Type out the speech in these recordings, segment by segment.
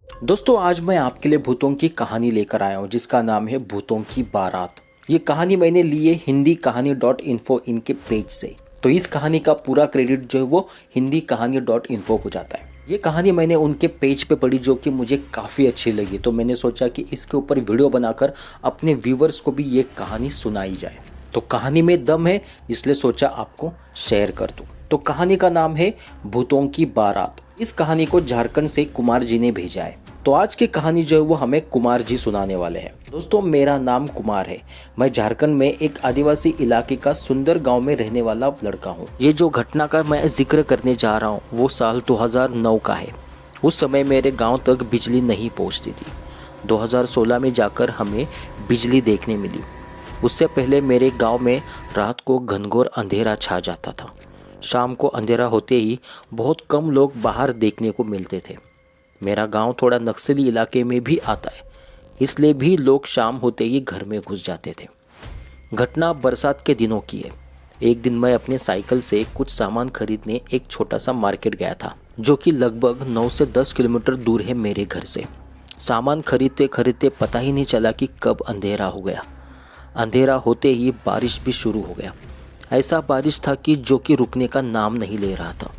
दोस्तों आज मैं आपके लिए भूतों की कहानी लेकर आया हूँ जिसका नाम है भूतों की बारात। ये कहानी मैंने ली है हिंदी कहानी .info इनके पेज से। तो इस कहानी का पूरा क्रेडिट जो है वो हिंदी कहानी .info को जाता है। ये कहानी मैंने उनके पेज पे पढ़ी जो कि मुझे काफ़ी अच्छी लगी, तो मैंने सोचा कि इसके ऊपर वीडियो बनाकर अपने व्यूवर्स को भी ये कहानी सुनाई जाए। तो कहानी में दम है इसलिए सोचा आपको शेयर कर दूँ। तो कहानी का नाम है भूतों की बारात। इस कहानी को झारखंड से कुमार जी ने भेजा है। तो आज की कहानी जो है वो हमें कुमार जी सुनाने वाले हैं। दोस्तों मेरा नाम कुमार है। मैं झारखंड में एक आदिवासी इलाके का सुंदर गांव में रहने वाला लड़का हूँ। ये जो घटना का मैं जिक्र करने जा रहा हूँ वो साल 2009 का है। उस समय मेरे गांव तक बिजली नहीं पहुँचती थी। 2016 में जाकर हमें बिजली देखने मिली। उससे पहले मेरे गाँव में रात को घनघोर अंधेरा छा जाता था। शाम को अंधेरा होते ही बहुत कम लोग बाहर देखने को मिलते थे। मेरा गांव थोड़ा नक्सली इलाके में भी आता है, इसलिए भी लोग शाम होते ही घर में घुस जाते थे। घटना बरसात के दिनों की है। एक दिन मैं अपने साइकिल से कुछ सामान खरीदने एक छोटा सा मार्केट गया था जो कि लगभग 9 से 10 किलोमीटर दूर है मेरे घर से। सामान खरीदते खरीदते पता ही नहीं चला कि कब अंधेरा हो गया। अंधेरा होते ही बारिश भी शुरू हो गया। ऐसा बारिश था कि जो कि रुकने का नाम नहीं ले रहा था।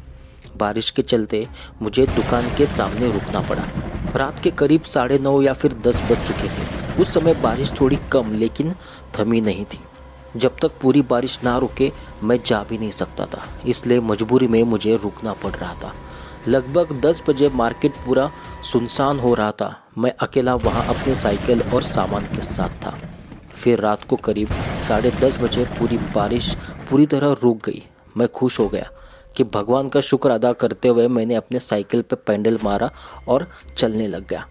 बारिश के चलते मुझे दुकान के सामने रुकना पड़ा। रात के करीब 9:30 या फिर 10 बज चुके थे। उस समय बारिश थोड़ी कम लेकिन थमी नहीं थी। जब तक पूरी बारिश ना रुके मैं जा भी नहीं सकता था, इसलिए मजबूरी में मुझे रुकना पड़ रहा था। लगभग 10 बजे मार्केट पूरा सुनसान हो रहा था। मैं अकेला वहाँ अपने साइकिल और सामान के साथ था। फिर रात को करीब 10:30 बजे पूरी बारिश पूरी तरह रुक गई। मैं खुश हो गया कि भगवान का शुक्र अदा करते हुए मैंने अपने साइकिल पर पैडल मारा और चलने लग गया।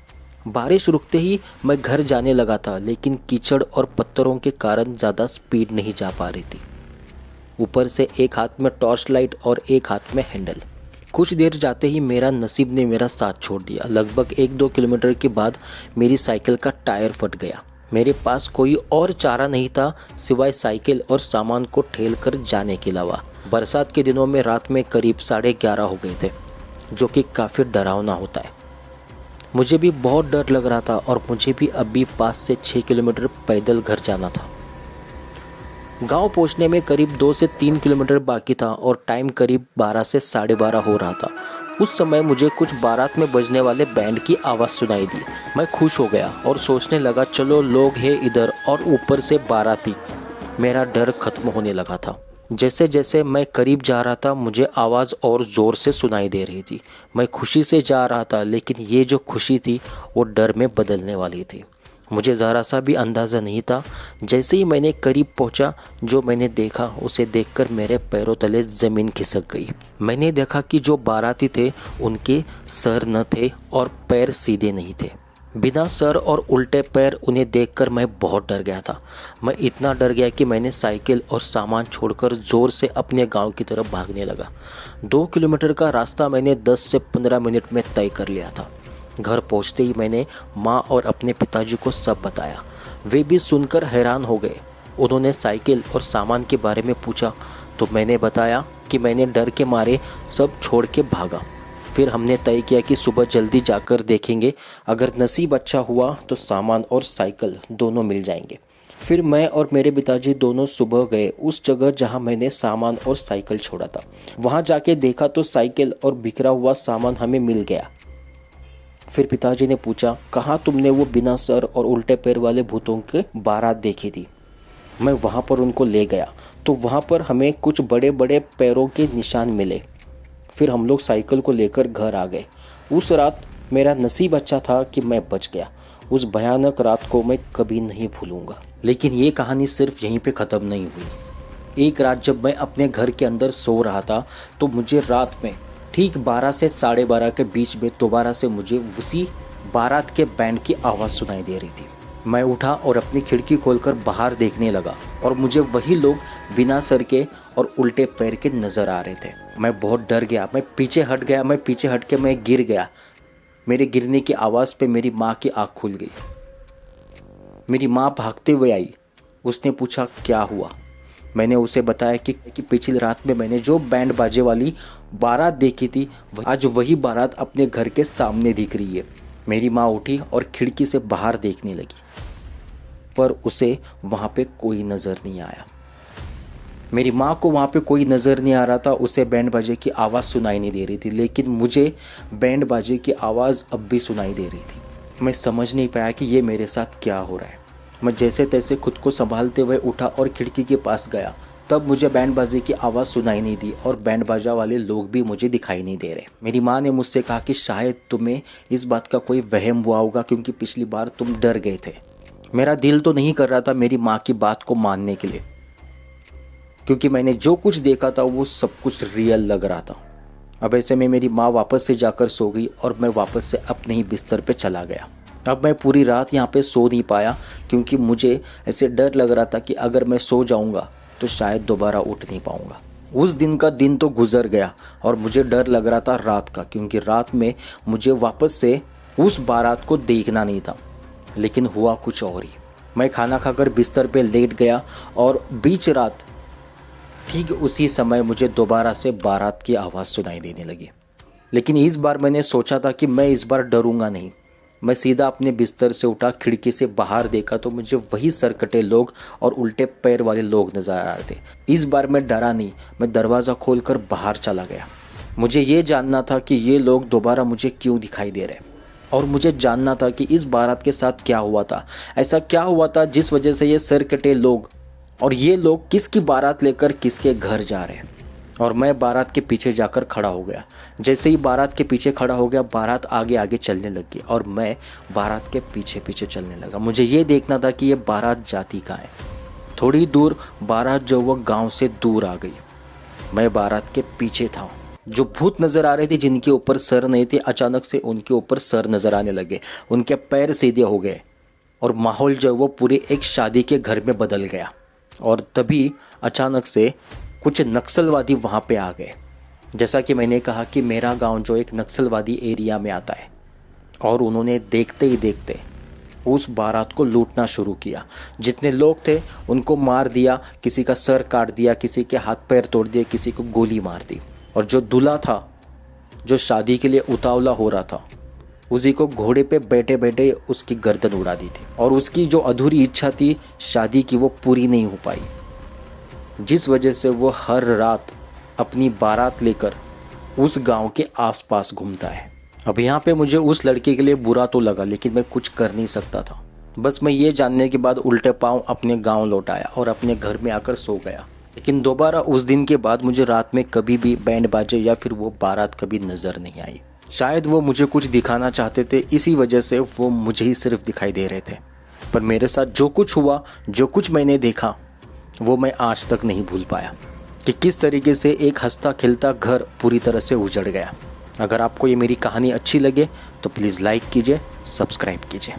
बारिश रुकते ही मैं घर जाने लगा था, लेकिन कीचड़ और पत्थरों के कारण ज़्यादा स्पीड नहीं जा पा रही थी। ऊपर से एक हाथ में टॉर्च लाइट और एक हाथ में हैंडल। कुछ देर जाते ही मेरा नसीब ने मेरा साथ छोड़ दिया। लगभग 1-2 किलोमीटर के बाद मेरी साइकिल का टायर फट गया। मेरे पास कोई और चारा नहीं था सिवाय साइकिल और सामान को ठेल कर जाने के अलावा। बरसात के दिनों में रात में करीब 11:30 हो गए थे, जो कि काफ़ी डरावना होता है। मुझे भी बहुत डर लग रहा था और मुझे भी अभी 5 से 6 किलोमीटर पैदल घर जाना था। गांव पहुंचने में करीब 2 से 3 किलोमीटर बाकी था और टाइम करीब 12 से 12:30 हो रहा था। उस समय मुझे कुछ बारात में बजने वाले बैंड की आवाज़ सुनाई दी। मैं खुश हो गया और सोचने लगा चलो लोग हैं इधर और ऊपर से बाराती। मेरा डर खत्म होने लगा था। जैसे जैसे मैं करीब जा रहा था मुझे आवाज़ और ज़ोर से सुनाई दे रही थी। मैं खुशी से जा रहा था, लेकिन ये जो खुशी थी वो डर में बदलने वाली थी। मुझे ज़रा सा भी अंदाज़ा नहीं था। जैसे ही मैंने करीब पहुंचा, जो मैंने देखा उसे देखकर मेरे पैरों तले ज़मीन खिसक गई। मैंने देखा कि जो बाराती थे उनके सर न थे और पैर सीधे नहीं थे। बिना सर और उल्टे पैर उन्हें देखकर मैं बहुत डर गया था। मैं इतना डर गया कि मैंने साइकिल और सामान छोड़कर ज़ोर से अपने गांव की तरफ भागने लगा। 2 किलोमीटर का रास्ता मैंने 10 से 15 मिनट में तय कर लिया था। घर पहुंचते ही मैंने माँ और अपने पिताजी को सब बताया। वे भी सुनकर हैरान हो गए। उन्होंने साइकिल और सामान के बारे में पूछा तो मैंने बताया कि मैंने डर के मारे सब छोड़ के भागा। फिर हमने तय किया कि सुबह जल्दी जाकर देखेंगे, अगर नसीब अच्छा हुआ तो सामान और साइकिल दोनों मिल जाएंगे। फिर मैं और मेरे पिताजी दोनों सुबह गए उस जगह जहां मैंने सामान और साइकिल छोड़ा था। वहां जाके देखा तो साइकिल और बिखरा हुआ सामान हमें मिल गया। फिर पिताजी ने पूछा कहाँ तुमने वो बिना सर और उल्टे पैर वाले भूतों के बारात देखी थी। मैं वहाँ पर उनको ले गया तो वहाँ पर हमें कुछ बड़े बड़े पैरों के निशान मिले। फिर हम लोग साइकिल को लेकर घर आ गए। उस रात मेरा नसीब अच्छा था कि मैं बच गया। उस भयानक रात को मैं कभी नहीं भूलूंगा। लेकिन ये कहानी सिर्फ यहीं पे ख़त्म नहीं हुई। एक रात जब मैं अपने घर के अंदर सो रहा था तो मुझे रात में ठीक 12 से 12:30 के बीच में दोबारा से मुझे उसी बारात के बैंड की आवाज़ सुनाई दे रही थी। मैं उठा और अपनी खिड़की खोलकर बाहर देखने लगा और मुझे वही लोग बिना सर के और उल्टे पैर के नज़र आ रहे थे। मैं बहुत डर गया। मैं पीछे हट के मैं गिर गया। मेरे गिरने की आवाज़ पे मेरी माँ की आँख खुल गई। मेरी माँ भागते हुए आई। उसने पूछा क्या हुआ। मैंने उसे बताया कि पिछली रात में मैंने जो बैंड बाजे वाली बारात देखी थी आज वही बारात अपने घर के सामने दिख रही है। मेरी माँ उठी और खिड़की से बाहर देखने लगी, पर उसे वहाँ पे कोई नज़र नहीं आया। मेरी माँ को वहाँ पे कोई नज़र नहीं आ रहा था, उसे बैंड बाजे की आवाज़ सुनाई नहीं दे रही थी, लेकिन मुझे बैंड बाजे की आवाज़ अब भी सुनाई दे रही थी। मैं समझ नहीं पाया कि ये मेरे साथ क्या हो रहा है। मैं जैसे तैसे खुद को संभालते हुए उठा और खिड़की के पास गया। तब मुझे बैंड बाजे की आवाज़ सुनाई नहीं दी और बैंड बाजा वाले लोग भी मुझे दिखाई नहीं दे रहे। मेरी माँ ने मुझसे कहा कि शायद तुम्हें इस बात का कोई वहम हुआ होगा, क्योंकि पिछली बार तुम डर गए थे। मेरा दिल तो नहीं कर रहा था मेरी माँ की बात को मानने के लिए, क्योंकि मैंने जो कुछ देखा था वो सब कुछ रियल लग रहा था। अब ऐसे में मेरी माँ वापस से जाकर सो गई और मैं वापस से अपने ही बिस्तर पे चला गया। अब मैं पूरी रात यहाँ पे सो नहीं पाया, क्योंकि मुझे ऐसे डर लग रहा था कि अगर मैं सो जाऊँगा तो शायद दोबारा उठ नहीं पाऊँगा। उस दिन का दिन तो गुजर गया और मुझे डर लग रहा था रात का, क्योंकि रात में मुझे वापस से उस बारात को देखना नहीं था। लेकिन हुआ कुछ और ही। मैं खाना खाकर बिस्तर पे लेट गया और बीच रात ठीक उसी समय मुझे दोबारा से बारात की आवाज़ सुनाई देने लगी। लेकिन इस बार मैंने सोचा था कि मैं इस बार डरूंगा नहीं। मैं सीधा अपने बिस्तर से उठा, खिड़की से बाहर देखा तो मुझे वही सरकटे लोग और उल्टे पैर वाले लोग नजर आ रहे थे। इस बार मैं डरा नहीं, मैं दरवाज़ा खोलकर बाहर चला गया। मुझे ये जानना था कि ये लोग दोबारा मुझे क्यों दिखाई दे रहे, और मुझे जानना था कि इस बारात के साथ क्या हुआ था। ऐसा क्या हुआ था जिस वजह से ये सरकटे लोग और ये लोग किसकी बारात लेकर किसके घर जा रहे हैं। और मैं बारात के पीछे जाकर खड़ा हो गया। जैसे ही बारात के पीछे खड़ा हो गया, बारात आगे आगे चलने लगी और मैं बारात के पीछे पीछे चलने लगा। मुझे ये देखना था कि ये बारात जाती कहाँ है। थोड़ी दूर बारात जो वो गांव से दूर आ गई। मैं बारात के पीछे था। जो भूत नज़र आ रहे थे जिनके ऊपर सर नहीं थे, अचानक से उनके ऊपर सर नज़र आने लगे, उनके पैर सीधे हो गए और माहौल जो वो पूरे एक शादी के घर में बदल गया। और तभी अचानक से कुछ नक्सलवादी वहाँ पे आ गए। जैसा कि मैंने कहा कि मेरा गांव जो एक नक्सलवादी एरिया में आता है, और उन्होंने देखते ही देखते उस बारात को लूटना शुरू किया। जितने लोग थे उनको मार दिया, किसी का सर काट दिया, किसी के हाथ पैर तोड़ दिए, किसी को गोली मार दी। और जो दूल्हा था, जो शादी के लिए उतावला हो रहा था, उसी को घोड़े पे बैठे बैठे उसकी गर्दन उड़ा दी थी। और उसकी जो अधूरी इच्छा थी शादी की, वो पूरी नहीं हो पाई, जिस वजह से वो हर रात अपनी बारात लेकर उस गांव के आसपास घूमता है। अब यहाँ पे मुझे उस लड़के के लिए बुरा तो लगा, लेकिन मैं कुछ कर नहीं सकता था। बस मैं ये जानने के बाद उल्टे पांव अपने गांव लौट आया और अपने घर में आकर सो गया। लेकिन दोबारा उस दिन के बाद मुझे रात में कभी भी बैंड बाजे या फिर वो बारात कभी नज़र नहीं आई। शायद वो मुझे कुछ दिखाना चाहते थे, इसी वजह से वो मुझे ही सिर्फ दिखाई दे रहे थे। पर मेरे साथ जो कुछ हुआ, जो कुछ मैंने देखा, वो मैं आज तक नहीं भूल पाया कि किस तरीके से एक हंसता खिलता घर पूरी तरह से उजड़ गया। अगर आपको ये मेरी कहानी अच्छी लगे तो प्लीज़ लाइक कीजिए, सब्सक्राइब कीजिए।